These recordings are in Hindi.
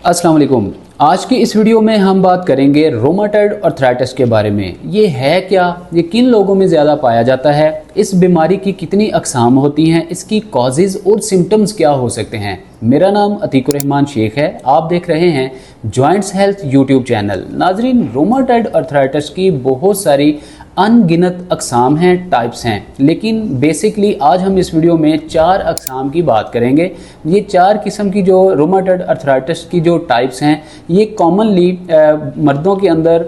अस्सलाम वालेकुम। आज की इस वीडियो में हम बात करेंगे रोमाटॉइड आर्थराइटिस के बारे में। ये है क्या, ये किन लोगों में ज़्यादा पाया जाता है, इस बीमारी की कितनी अक़साम होती हैं, इसकी कॉजेज़ और सिम्टम्स क्या हो सकते हैं। मेरा नाम अतीकुर रहमान शेख है, आप देख रहे हैं जॉइंट्स हेल्थ यूट्यूब चैनल। नाजरीन, रोमाटॉइड आर्थराइटिस की बहुत सारी अनगिनत अक़साम हैं, टाइप्स हैं, लेकिन बेसिकली आज हम इस वीडियो में 4 अक़साम की बात करेंगे। ये 4 किस्म की जो रोमाटॉइड आर्थराइटिस की जो टाइप्स हैं, ये कॉमनली मर्दों के अंदर,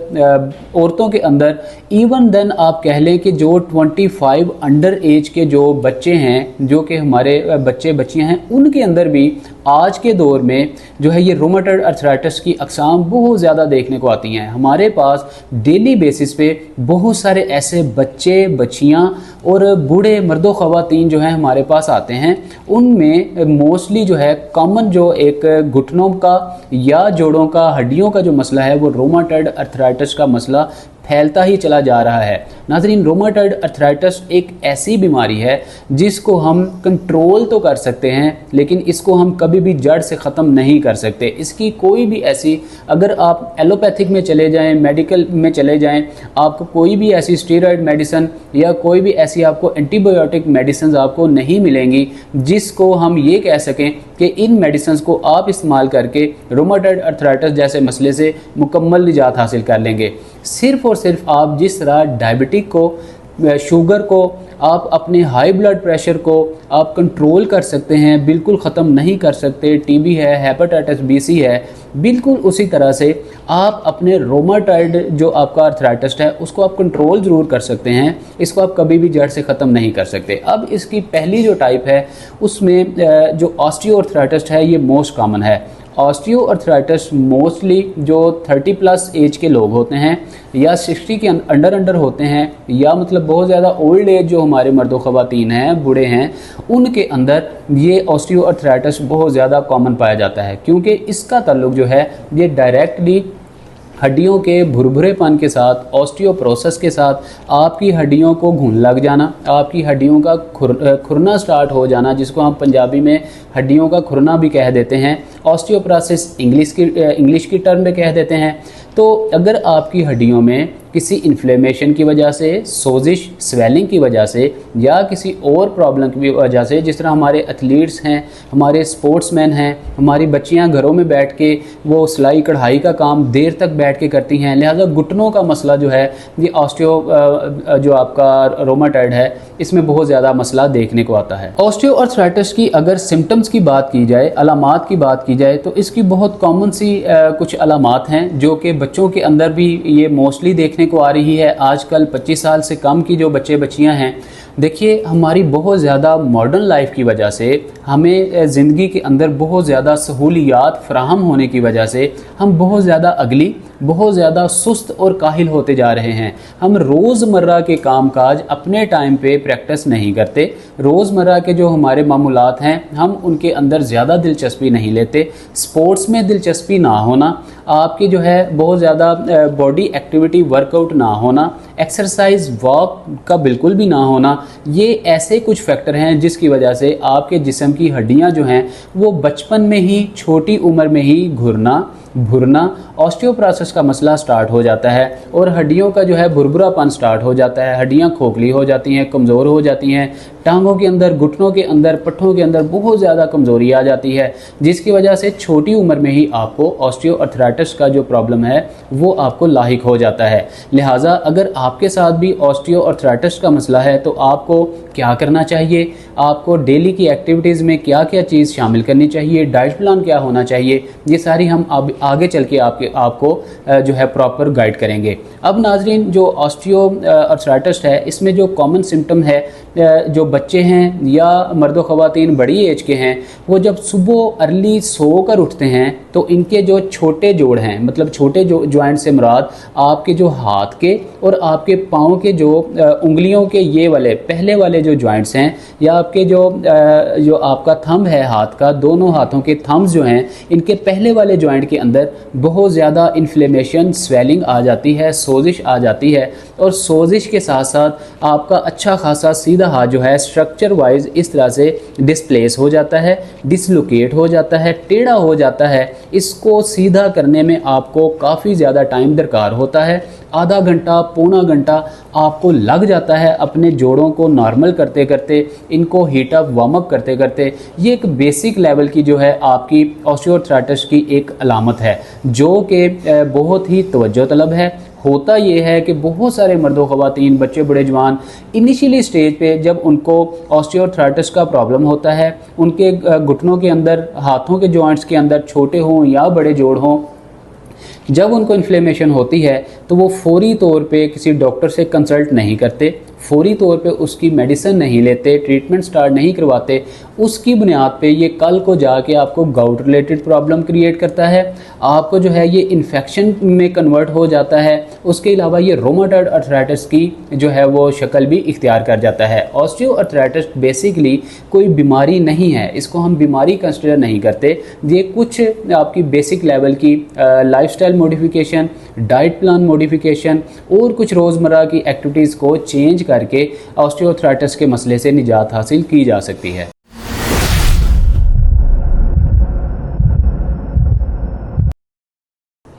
औरतों के अंदर, इवन देन आप कह लें कि जो 25 अंडर एज के जो बच्चे हैं, जो कि हमारे बच्चे बच्चियां हैं, उनके अंदर भी आज के दौर में जो है ये रोमाटॉइड आर्थराइटिस की अक़साम बहुत ज़्यादा देखने को आती हैं। हमारे पास डेली बेसिस पे बहुत सारे ऐसे बच्चे बच्चियां और बूढ़े मर्दो ख़वातीन जो हैं हमारे पास आते हैं। उनमें मोस्टली जो है कॉमन जो एक घुटनों का या जोड़ों का, हड्डियों का जो मसला है, वो रोमाटॉइड आर्थराइटिस का मसला फैलता ही चला जा रहा है। नाज़रीन, रोमाटॉइड आर्थराइटिस एक ऐसी बीमारी है जिसको हम कंट्रोल तो कर सकते हैं, लेकिन इसको हम कभी भी जड़ से ख़त्म नहीं कर सकते। इसकी कोई भी ऐसी, अगर आप एलोपैथिक में चले जाएं, मेडिकल में चले जाएं, आपको कोई भी ऐसी स्टेरॉयड मेडिसिन या कोई भी ऐसी आपको एंटीबायोटिक मेडिसिन आपको नहीं मिलेंगी जिसको हम ये कह सकें कि इन मेडिसिन को आप इस्तेमाल करके रोमाटॉइड आर्थराइटिस जैसे मसले से मुकम्मल निजात हासिल कर लेंगे। सिर्फ़ और सिर्फ आप जिस तरह डायबिटिक को, शुगर को, आप अपने हाई ब्लड प्रेशर को आप कंट्रोल कर सकते हैं, बिल्कुल ख़त्म नहीं कर सकते, टीबी है, हेपेटाइटिस बी है, बिल्कुल उसी तरह से आप अपने रोमाटॉइड जो आपका आर्थराइटिस है उसको आप कंट्रोल ज़रूर कर सकते हैं। इसको आप कभी भी जड़ से ख़त्म नहीं कर सकते। अब इसकी पहली जो टाइप है उसमें जो ऑस्टियोआर्थराइटिस है, ये मोस्ट कॉमन है। ऑस्टियोआर्थराइटिस मोस्टली जो 30+ एज के लोग होते हैं या 60 के अंडर होते हैं, या मतलब बहुत ज़्यादा ओल्ड एज जो हमारे मर्दों ख़वातीन हैं, बूढ़े हैं, उनके अंदर ये ऑस्टियोआर्थराइटिस बहुत ज़्यादा कॉमन पाया जाता है, क्योंकि इसका ताल्लुक जो है ये डायरेक्टली हड्डियों के भुरभुरेपन के साथ, ऑस्टियोप्रोसिस के साथ, आपकी हड्डियों को घुन लग जाना, आपकी हड्डियों का खुरना स्टार्ट हो जाना, जिसको हम पंजाबी में हड्डियों का खुरना भी कह देते हैं। ऑस्टियोप्रोसिस इंग्लिश की टर्म में कह देते हैं। तो अगर आपकी हड्डियों में किसी इन्फ्लेमेशन की वजह से, सोजिश, स्वेलिंग की वजह से, या किसी और प्रॉब्लम की वजह से, जिस तरह हमारे एथलीट्स हैं, हमारे स्पोर्ट्समैन हैं, हमारी बच्चियां घरों में बैठ के वो सिलाई कढ़ाई का काम देर तक बैठ के करती हैं, लिहाजा घुटनों का मसला जो है, ये जो आपका रोमाटॉइड है, इसमें बहुत ज़्यादा मसला देखने को आता है। ऑस्टियोआर्थराइटिस की अगर सिम्टम्स की बात की जाए, अलामात की बात की जाए, तो इसकी बहुत कॉमन सी कुछ अलामात हैं जो कि बच्चों के अंदर भी ये मोस्टली देखने को आ रही है। आजकल 25 साल से कम की जो बच्चे बच्चियां हैं, देखिए हमारी बहुत ज़्यादा मॉडर्न लाइफ की वजह से, हमें ज़िंदगी के अंदर बहुत ज़्यादा सहूलियात फराहम होने की वजह से हम बहुत ज़्यादा अगली, बहुत ज़्यादा सुस्त और काहिल होते जा रहे हैं। हम रोज़मर्रा के कामकाज अपने टाइम पे प्रैक्टिस नहीं करते। रोज़मर्रा के जो हमारे मामूलात हैं, हम उनके अंदर ज़्यादा दिलचस्पी नहीं लेते। स्पोर्ट्स में दिलचस्पी ना होना, आपकी जो है बहुत ज़्यादा बॉडी एक्टिविटी, वर्कआउट ना होना, एक्सरसाइज वॉक का बिल्कुल भी ना होना, ये ऐसे कुछ फैक्टर हैं जिसकी वजह से आपके जिस्म की हड्डियां जो हैं वो बचपन में ही, छोटी उम्र में ही घुरना, भुरना, ऑस्टियोप्रोसिस का मसला स्टार्ट हो जाता है और हड्डियों का जो है भुरभुरापन स्टार्ट हो जाता है। हड्डियां खोखली हो जाती हैं, कमज़ोर हो जाती हैं, टांगों के अंदर, घुटनों के अंदर, पट्ठों के अंदर बहुत ज़्यादा कमज़ोरी आ जाती है, जिसकी वजह से छोटी उम्र में ही आपको ऑस्टियोआर्थराइटिस का जो प्रॉब्लम है वो आपको लाहिक हो जाता है। लिहाजा अगर आपके साथ भी ऑस्टियोआर्थराइटिस का मसला है तो आपको क्या करना चाहिए, आपको डेली की एक्टिविटीज़ में क्या क्या चीज़ शामिल करनी चाहिए, डाइट प्लान क्या होना चाहिए, ये सारी हम आगे चल के आपको जो है प्रॉपर गाइड करेंगे। अब नाजरीन, जो ऑस्टियोआर्थराइटिस है, इसमें जो कॉमन सिम्टम है, जो बच्चे हैं या मर्दो ख़वातीन बड़ी एज के हैं, वो जब सुबह अर्ली सो कर उठते हैं तो इनके जो छोटे जोड़ हैं, मतलब छोटे जॉइंट से मुराद आपके जो हाथ के और आपके पाँव के जो उंगलियों के ये वाले पहले वाले जो जॉइंट्स हैं, या आपके जो आपका थंब है हाथ का, दोनों हाथों के थंब्स जो हैं, इनके पहले वाले जॉइंट के अंदर बहुत ज़्यादा इन्फ्लेमेशन, स्वेलिंग आ जाती है, सोजिश आ जाती है, और सोजिश के साथ साथ आपका अच्छा खासा सीधा हाथ जो है स्ट्रक्चर वाइज इस तरह से डिस्प्लेस हो जाता है, डिसलोकेट हो जाता है, टेढ़ा हो जाता है, इसको सीधा करने में आपको काफ़ी ज़्यादा टाइम दरकार होता है। आधा घंटा पौना घंटा आपको लग जाता है अपने जोड़ों को नॉर्मल करते करते, इनको हीट अप वार्म अप करते करते। ये एक बेसिक लेवल की जो है आपकी ऑस्टियोआर्थराइटिस की एक अलामत है, जो कि बहुत ही तवज्जो तलब है। होता ये है कि बहुत सारे मर्दों ख़वातीन, बच्चे बड़े जवान इनिशियली स्टेज पे जब उनको ऑस्टियोआर्थराइटिस का प्रॉब्लम होता है, उनके घुटनों के अंदर, हाथों के जॉइंट्स के अंदर, छोटे हों या बड़े जोड़ हों, जब उनको इन्फ्लेमेशन होती है तो वो फौरी तौर पे किसी डॉक्टर से कंसल्ट नहीं करते, फौरी तौर पे उसकी मेडिसिन नहीं लेते, ट्रीटमेंट स्टार्ट नहीं करवाते। उसकी बुनियाद पे ये कल को जाके आपको गाउट रिलेटेड प्रॉब्लम क्रिएट करता है, आपको जो है ये इन्फेक्शन में कन्वर्ट हो जाता है। उसके अलावा ये रोमाटॉइड अर्थराइटिस की जो है वो शक्ल भी इख्तियार कर जाता है। ऑस्टियोआर्थराइटिस बेसिकली कोई बीमारी नहीं है, इसको हम बीमारी कंसिडर नहीं करते। ये कुछ आपकी बेसिक लेवल की lifestyle modification, diet plan modification और कुछ रोज़मर्रा की एक्टिविटीज़ को चेंज करके ऑस्टियोआर्थराइटिस के मसले से निजात हासिल की जा सकती है।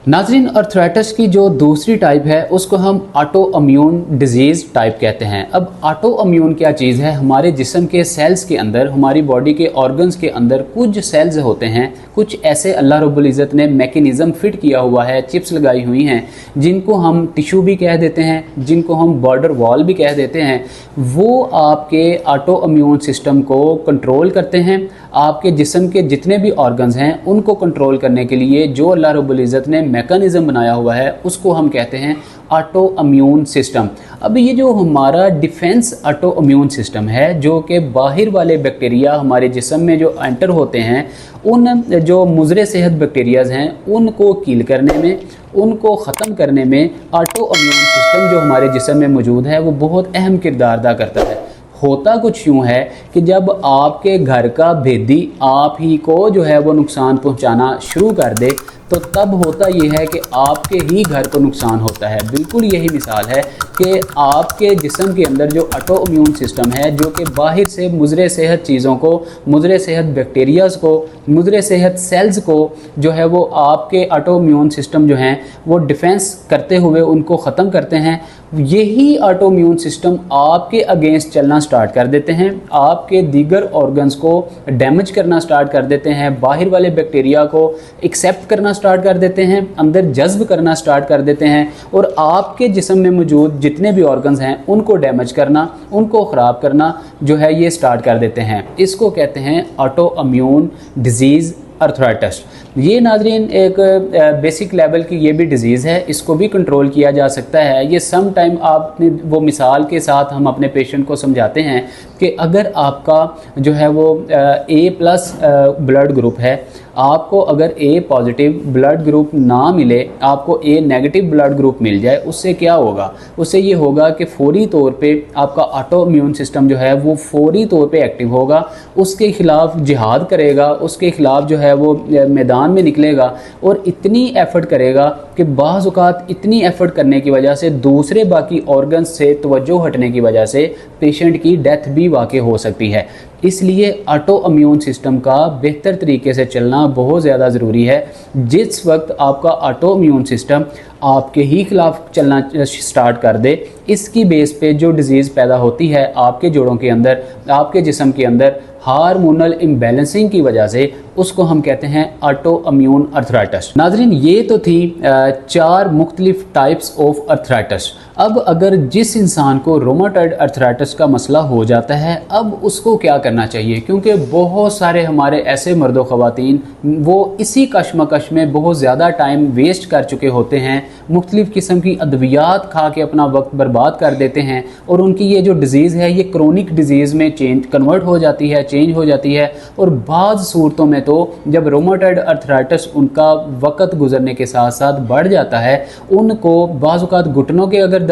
नाज़रीन, अर्थराइटिस की जो दूसरी टाइप है उसको हम ऑटो इम्यून डिजीज़ टाइप कहते हैं। अब ऑटो इम्यून क्या चीज़ है? हमारे जिस्म के सेल्स के अंदर, हमारी बॉडी के ऑर्गन्स के अंदर कुछ सेल्स होते हैं, कुछ ऐसे अल्लाह रब्बुल इज़्ज़त ने मैकेनिज़्म फिट किया हुआ है, चिप्स लगाई हुई हैं, जिनको हम टिश्यू भी कह देते हैं, जिनको हम बॉर्डर वॉल भी कह देते हैं। वो आपके ऑटो इम्यून सिस्टम को कंट्रोल करते हैं। आपके जिस्म के जितने भी ऑर्गन्स हैं उनको कंट्रोल करने के लिए जो अल्लाह रब्बुल इज़्ज़त ने मैकेनिज़्म बनाया हुआ है उसको हम कहते हैं ऑटो इम्यून सिस्टम। अब ये जो हमारा डिफेंस ऑटो इम्यून सिस्टम है, जो कि बाहर वाले बैक्टीरिया हमारे जिस्म में जो एंटर होते हैं, उन जो मुज़र सेहत बैक्टीरियाज़ हैं उनको किल करने में, उनको ख़त्म करने में ऑटो इम्यून सिस्टम जो हमारे जिस्म में मौजूद है वो बहुत अहम किरदार अदा करता है। होता कुछ यूँ है कि जब आपके घर का भेदी आप ही को जो है वो नुकसान पहुंचाना शुरू कर दे, तो तब होता यह है कि आपके ही घर को नुकसान होता है। बिल्कुल यही मिसाल है कि आपके जिस्म के अंदर जो ऑटो इम्यून सिस्टम है, जो कि बाहर से मुज़र सेहत चीज़ों को, मुज़र सेहत बैक्टीरियाज़ को, मुज़र सेहत सेल्स को जो है वो आपके ऑटो इम्यून सिस्टम जो हैं वो डिफेंस करते हुए उनको ख़त्म करते हैं। यही ऑटो इम्यून सिस्टम आपके अगेंस्ट चलना स्टार्ट कर देते हैं, आपके दीगर ऑर्गन्स को डैमेज करना स्टार्ट कर देते हैं, बाहर वाले बैक्टीरिया को एक्सेप्ट करना स्टार्ट कर देते हैं, अंदर जज्ब करना स्टार्ट कर देते हैं, और आपके जिस्म में मौजूद जितने भी ऑर्गन्स हैं उनको डैमेज करना, उनको ख़राब करना जो है ये स्टार्ट कर देते हैं। इसको कहते हैं ऑटो इम्यून डिजीज़ अर्थराइटिस। ये नाज़रीन एक बेसिक लेवल की ये भी डिज़ीज़ है, इसको भी कंट्रोल किया जा सकता है। ये सम टाइम आपने वो मिसाल के साथ हम अपने पेशेंट को समझाते हैं कि अगर आपका जो है वो A+ ब्लड ग्रुप है, आपको अगर A पॉजिटिव ब्लड ग्रुप ना मिले, आपको A नेगेटिव ब्लड ग्रुप मिल जाए, उससे क्या होगा? उससे ये होगा कि फौरी तौर पे आपका ऑटो इम्यून सिस्टम जो है वो फौरी तौर पे एक्टिव होगा, उसके ख़िलाफ़ जिहाद करेगा, उसके ख़िलाफ़ जो है वो मैदान में निकलेगा और इतनी एफ़र्ट करेगा कि बाज़ औक़ात इतनी एफ़र्ट करने की वजह से दूसरे बाकी ऑर्गन्स से तवज्जो हटने की वजह से पेशेंट की डेथ भी वाक़ई हो सकती है। इसलिए ऑटो इम्यून सिस्टम का बेहतर तरीके से चलना बहुत ज़्यादा ज़रूरी है। जिस वक्त आपका ऑटो इम्यून सिस्टम आपके ही खिलाफ चलना स्टार्ट कर दे, इसकी बेस पे जो डिज़ीज़ पैदा होती है आपके जोड़ों के अंदर, आपके जिस्म के अंदर हार्मोनल इम्बैलेंसिंग की वजह से, उसको हम कहते हैं ऑटो इम्यून अर्थराइटिस। नाज़रीन, ये तो थी 4 मुख्तलिफ टाइप्स ऑफ अर्थराइटिस। अब अगर जिस इंसान को रोमाटॉइड अर्थराइटिस का मसला हो जाता है, अब उसको क्या करना चाहिए? क्योंकि बहुत सारे हमारे ऐसे मर्दो ख़वातीन वो इसी कशमकश में बहुत ज़्यादा टाइम वेस्ट कर चुके होते हैं, मुख्तलिफ़ किस्म की अद्वियात खा के अपना वक्त बर्बाद कर देते हैं, और उनकी ये जो डिज़ीज़ है ये क्रोनिक डिज़ीज़ में कन्वर्ट हो जाती है, चेंज हो जाती है। और बाज़ सूरतों में तो जब रोमाटॉइड अर्थराइटिस उनका वक़्त गुजरने के साथ साथ बढ़ जाता है, उनको बाज़ औक़ात घुटनों के अगर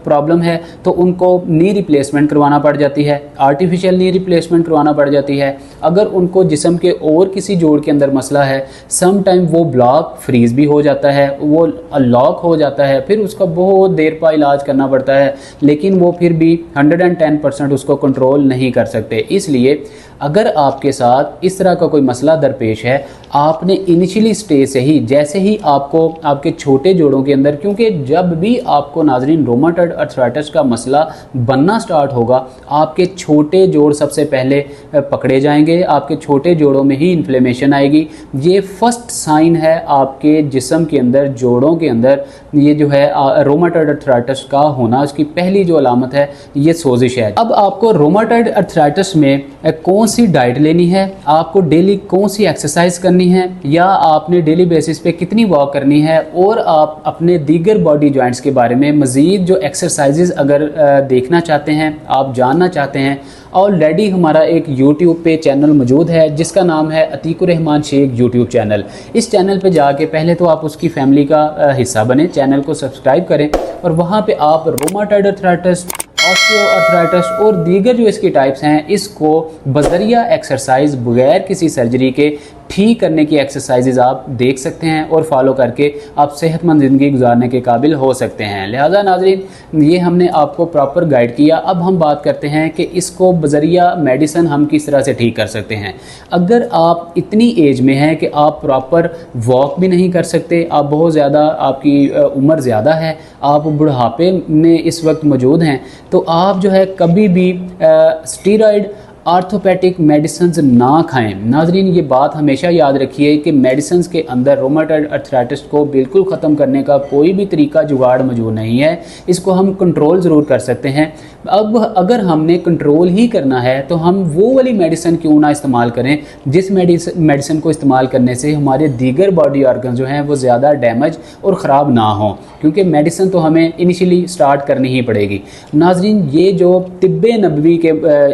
प्रॉब्लम है तो उनको नी रिप्लेसमेंट करवाना पड़ जाती है, आर्टिफिशियल नी रिप्लेसमेंट करवाना पड़ जाती है। अगर उनको जिस्म के और किसी जोड़ के अंदर मसला है, सम टाइम वो ब्लॉक फ्रीज़ भी हो जाता है, वो लॉक हो जाता है, फिर उसका बहुत देर पा इलाज करना पड़ता है, लेकिन वो फिर भी 110% उसको कंट्रोल नहीं कर सकते। इसलिए अगर आपके साथ इस तरह का कोई मसला दरपेश है, आपने इनिशियली स्टेज से ही, जैसे ही आपको आपके छोटे जोड़ों के अंदर, क्योंकि जब भी आपको नाजरीन रोमाटॉइड अर्थराइटिस का मसला बनना स्टार्ट होगा, आपके छोटे जोड़ सबसे पहले पकड़े जाएंगे, आपके छोटे जोड़ों में ही इन्फ्लेमेशन आएगी। ये फर्स्ट साइन है आपके जिस्म के अंदर, जोड़ों के अंदर ये जो है रोमाटॉइड अर्थराइटिस का होना, उसकी पहली जो अलामत है ये सोजिश है। अब आपको रोमाटॉइड अर्थराइटिस में कौन सी डाइट लेनी है, आपको डेली कौन सी एक्सरसाइज करनी है, या आपने डेली बेसिस पे कितनी वॉक करनी है, और आप अपने दीगर बॉडी जॉइंट्स के बारे में मज़ीद जो एक्सरसाइजेज अगर देखना चाहते हैं, आप जानना चाहते हैं, ऑलरेडी हमारा एक यूट्यूब पे चैनल मौजूद है जिसका नाम है अतीकुर रहमान शेख यूट्यूब चैनल। इस चैनल पे जाके पहले तो आप उसकी फैमिली का हिस्सा बने, चैनल को सब्सक्राइब करें, और वहाँ पे आप रोमाटॉइड अर्थराइटिस, ऑस्टियोआर्थराइटिस और दीगर जो इसकी टाइप्स हैं, इसको बजरिया एक्सरसाइज बगैर किसी सर्जरी के ठीक करने की एक्सरसाइजेज आप देख सकते हैं, और फॉलो करके आप सेहतमंद ज़िंदगी गुजारने के काबिल हो सकते हैं। लिहाजा नाज़रीन, ये हमने आपको प्रॉपर गाइड किया। अब हम बात करते हैं कि इसको बजरिया मेडिसिन हम किस तरह से ठीक कर सकते हैं। अगर आप इतनी एज में हैं कि आप प्रॉपर वॉक भी नहीं कर सकते, आप बहुत ज़्यादा, आपकी उम्र ज़्यादा है, आप बुढ़ापे में इस वक्त मौजूद हैं, तो आप जो है कभी भी स्टीरॉयड आर्थोपैटिक मेडिसिन ना खाएं। नाजरीन, ये बात हमेशा याद रखिए कि मेडिसिन के अंदर रोमाटॉइड अर्थराइटिस को बिल्कुल ख़त्म करने का कोई भी तरीका जुगाड़ मौजूद नहीं है। इसको हम कंट्रोल ज़रूर कर सकते हैं। अब अगर हमने कंट्रोल ही करना है तो हम वो वाली मेडिसिन क्यों ना इस्तेमाल करें जिस मेडिसिन को इस्तेमाल करने से हमारे दीगर बॉडी ऑर्गन जो हैं वो ज़्यादा डैमेज और ख़राब ना हों, क्योंकि मेडिसिन तो हमें इनिशियली स्टार्ट करनी ही पड़ेगी। नाजरीन, ये जो तिब्बे नबवी के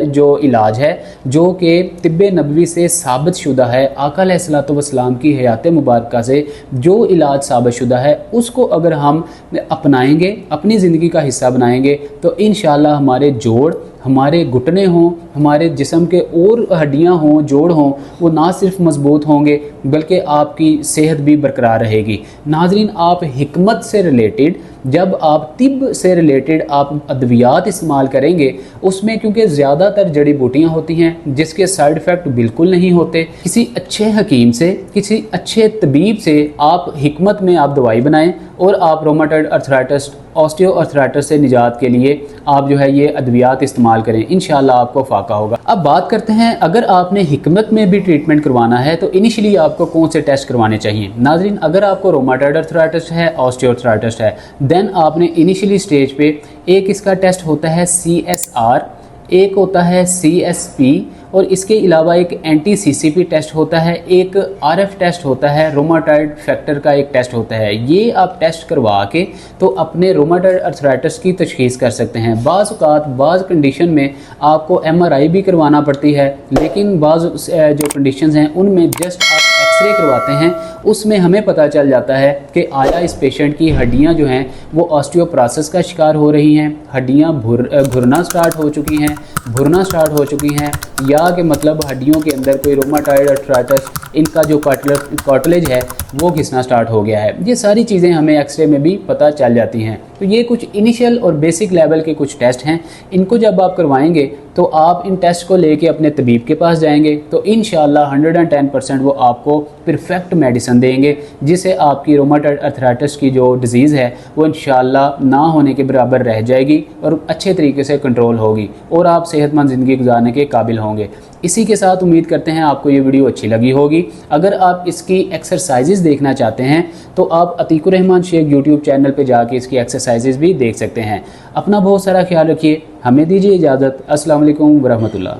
जो इलाज है, जो कि तिब्बे नबवी से साबित शुदा है, आका अलैहिस्सलातु वस्सलाम की हयात मुबारका से जो इलाज साबित शुदा है, उसको अगर हम अपनाएंगे, अपनी ज़िंदगी का हिस्सा बनाएंगे, तो इंशाअल्लाह हमारे जोड़, हमारे घुटने हों, हमारे जिस्म के और हड्डियां हों, जोड़ हों, वो ना सिर्फ मजबूत होंगे बल्कि आपकी सेहत भी बरकरार रहेगी। नाजरीन, आप हिकमत से रिलेटेड, जब आप तिब से रिलेटेड आप अद्वियात इस्तेमाल करेंगे, उसमें क्योंकि ज़्यादातर जड़ी बूटियाँ होती हैं जिसके साइड इफ़ेक्ट बिल्कुल नहीं होते, किसी अच्छे हकीम से, किसी अच्छे तबीब से आप हिकमत में आप दवाई बनाएं और आप रोमाटॉइड अर्थराइटिस, ऑस्टियोआर्थराइटिस से निजात के लिए आप जो है ये अद्वियात इस्तेमाल करें, इंशाअल्लाह आपको फ़ाका होगा। अब बात करते हैं, अगर आपने हिकमत में भी ट्रीटमेंट करवाना है तो इनिशियली आपको कौन से टेस्ट करवाने चाहिए। नाजरीन, अगर आपको रोमाटॉइड अर्थराइटिस है, ऑस्टियोआर्थराइटिस है, देन आपने इनिशियली स्टेज पे एक इसका टेस्ट होता है CSR, एक होता है CSP, और इसके अलावा एक एंटी-CCP टेस्ट होता है, एक RF टेस्ट होता है, रोमाटॉइड फैक्टर का एक टेस्ट होता है। ये आप टेस्ट करवा के तो अपने रोमाटॉइड अर्थराइटिस की तशख़ीस कर सकते हैं। बाज़ औक़ात बाज़ कंडीशन में आपको MRI भी करवाना पड़ती है, लेकिन बाज़ जो कंडीशंस हैं उनमें जस्ट आप एक्सरे करवाते हैं, उसमें हमें पता चल जाता है कि आया इस पेशेंट की हड्डियां जो हैं वो ऑस्टियोप्रोसिस का शिकार हो रही हैं, हड्डियां घुरना स्टार्ट हो चुकी हैं, भुरना स्टार्ट हो चुकी हैं, या कि मतलब हड्डियों के अंदर कोई रोमाटॉइड अर्थराइटिस, इनका जो कार्टिलेज है वो घिसना स्टार्ट हो गया है। ये सारी चीज़ें हमें एक्सरे में भी पता चल जाती हैं। तो ये कुछ इनिशियल और बेसिक लेवल के कुछ टेस्ट हैं, इनको जब आप करवाएंगे तो आप इन टेस्ट को लेके अपने तबीब के पास जाएंगे तो इंशाअल्लाह 110% वो आपको परफेक्ट मेडिसिन देंगे, जिससे आपकी रोमाटॉइड अर्थराइटिस की जो डिज़ीज़ है वो इंशाअल्लाह ना होने के बराबर रह जाएगी और अच्छे तरीके से कंट्रोल होगी और आप सेहतमंद ज़िंदगी गुजारने के काबिल होंगे। इसी के साथ उम्मीद करते हैं आपको ये वीडियो अच्छी लगी होगी। अगर आप इसकी एक्सरसाइजेज़ देखना चाहते हैं तो आप अतीकुर रहमान शेख यूट्यूब चैनल पे जाके इसकी एक्सरसाइजेज़ भी देख सकते हैं। अपना बहुत सारा ख्याल रखिए, हमें दीजिए इजाज़त। अस्सलाम वालेकुम व रहमतुल्लाह।